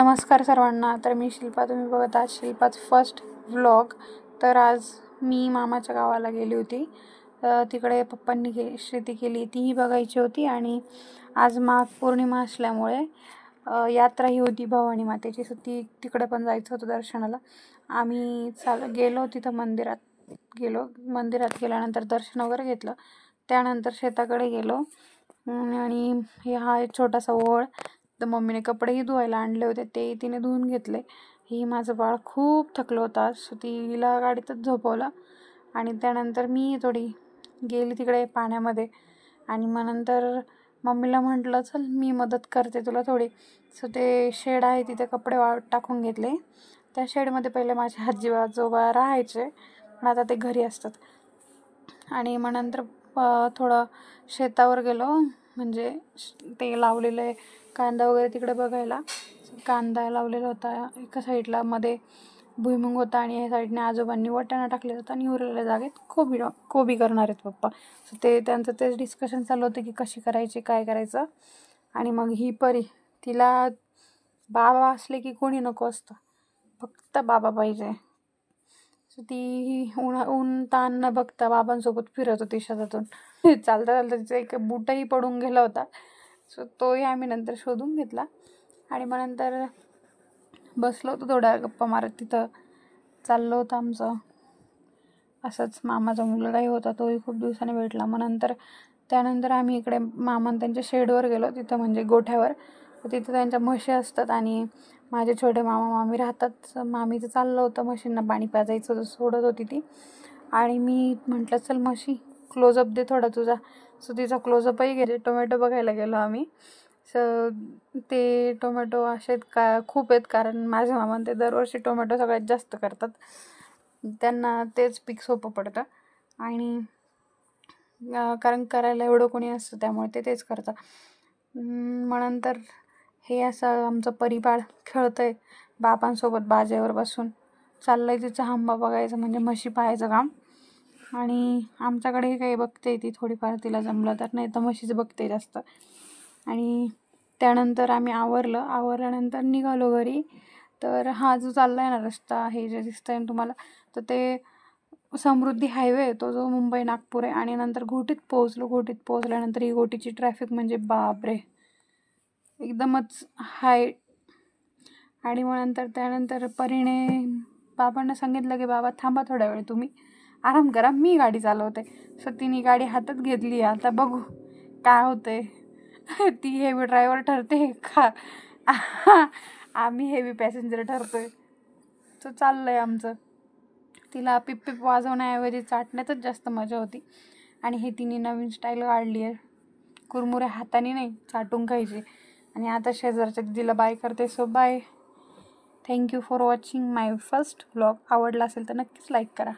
नमस्कार सर्वांना. तर मी शिल्पा, तुम्ही बघत आहात शिल्पाच फर्स्ट व्लॉग. तर आज मी मामाच्या गावाला गेली होती. तिकडे पप्पांनी शेती केली तीही बघायची होती आणि आज माघ पौर्णिमा असल्यामुळे यात्राही होती भवानी मातेची, सो तिकडे पण जायचं होतं दर्शनाला. आम्ही गेलो तिथं मंदिरात गेल्यानंतर दर्शन वगैरे घेतलं. त्यानंतर शेताकडे गेलो आणि हा एक छोटासा ओळ. तर मम्मीने कपडेही धुवायला आणले होते, ते तिने धुवून घेतले. ही माझं बाळ खूप थकलं होतं, सो तिला गाडीतच झोपवलं आणि त्यानंतर मी थोडी गेली तिकडे पाण्यामध्ये आणि मग नंतर मम्मीला म्हटलं चल मी मदत करते तुला थोडी. सो ते शेड आहे तिथे कपडे टाकून घेतले. त्या शेडमध्ये पहिले माझे आजी आजोबा राहायचे, पण आता ते घरी असतात. आणि मग नंतर थोडं शेतावर गेलो, म्हणजे ते लावलेलं कांदा वगैरे तिकडे बघायला. कांदा लावलेला होता एका साईडला, मध्ये भुईमुग होता आणि या साईडने आजोबांनी वाटाणा टाकलेला होता आणि उरलेल्या जागेत कोबी करणार आहेत पप्पा. सो ते त्यांचं तेच डिस्कशन चालू होतं की कशी करायची, काय करायचं. आणि मग ही परी, तिला बाबा असले की कोणी नको असतं, फक्त बाबा पाहिजे. सो ती ऊन ताण न बघता बाबांसोबत फिरत होती शेतातून. चालता चालता तिचा एक बूटही पडून गेला होता, सो तोही आम्ही नंतर शोधून घेतला. आणि मग नंतर बसलो होतो थोड्या गप्पा मारत. तिथं चाललं होतं आमचं असंच. मामाचा मुलगाही होता, तोही खूप दिवसाने भेटला. मग त्यानंतर आम्ही इकडे मामा त्यांच्या शेडवर गेलो, तिथं म्हणजे गोठ्यावर. तिथं त्यांच्या म्हशी असतात आणि माझे छोटे मामा मामी राहतात. मामीचं चाललं होतं म्हशींना पाणी पाजायचं, सोडत होती ती. आणि मी म्हटलं चल म्हशी क्लोजअप दे थोडा तुझा. सो तिचा क्लोजअपही गेले. टोमॅटो बघायला गेलो आम्ही. सो ते टोमॅटो असे खूप आहेत, कारण माझ्या मामाने ते दरवर्षी टोमॅटो सगळ्यात जास्त करतात. त्यांना तेच पीक सोपं पडतं आणि कारण करायला एवढं कोणी नसतं, त्यामुळे तेच करतात. मग नंतर हे असं आमचं परिवार खेळतंय बाबांसोबत बाजेवर बसून. चाललंय तिचं हंबा बघायचं, म्हणजे म्हशी पाहायचं काम. आणि आमच्याकडेही काही बघते ती थोडीफार, तिला जमलं तर, नाही तर म्हशीचं बघते जास्त. आणि त्यानंतर आम्ही आवरल्यानंतर निघालो घरी. तर हा जो चालला आहे ना रस्ता, हे जे दिसतंय ना तुम्हाला, तर ते समृद्धी हायवे, तो जो मुंबई नागपूर आहे. आणि नंतर घोटीत पोहोचल्यानंतर ही घोटीची ट्रॅफिक म्हणजे बापरे, एकदमच हाय. आणि मग त्यानंतर परीने बाबांना सांगितलं की बाबा थांबा थोड्या वेळ, तुम्ही आराम करा, मी गाडी चालवते. सो तिने गाडी हातात घेतली. आता बघू काय होते. ती हेवी ड्रायव्हर ठरते का आम्ही हेवी पॅसेंजर ठरतोय. सो चाललंय आमचं. तिला पिप वाजवण्याऐवजी चाटण्यातच जास्त मजा होती. आणि हे तिने नवीन स्टाईल काढली आहे, कुरमुरे हाताने नाही चाटून खायचे. आणि आता शेजारच्या दिदीला बाय करते. So bye. Thank you for watching my first vlog. आवडला असेल तर नक्कीच लाईक करा.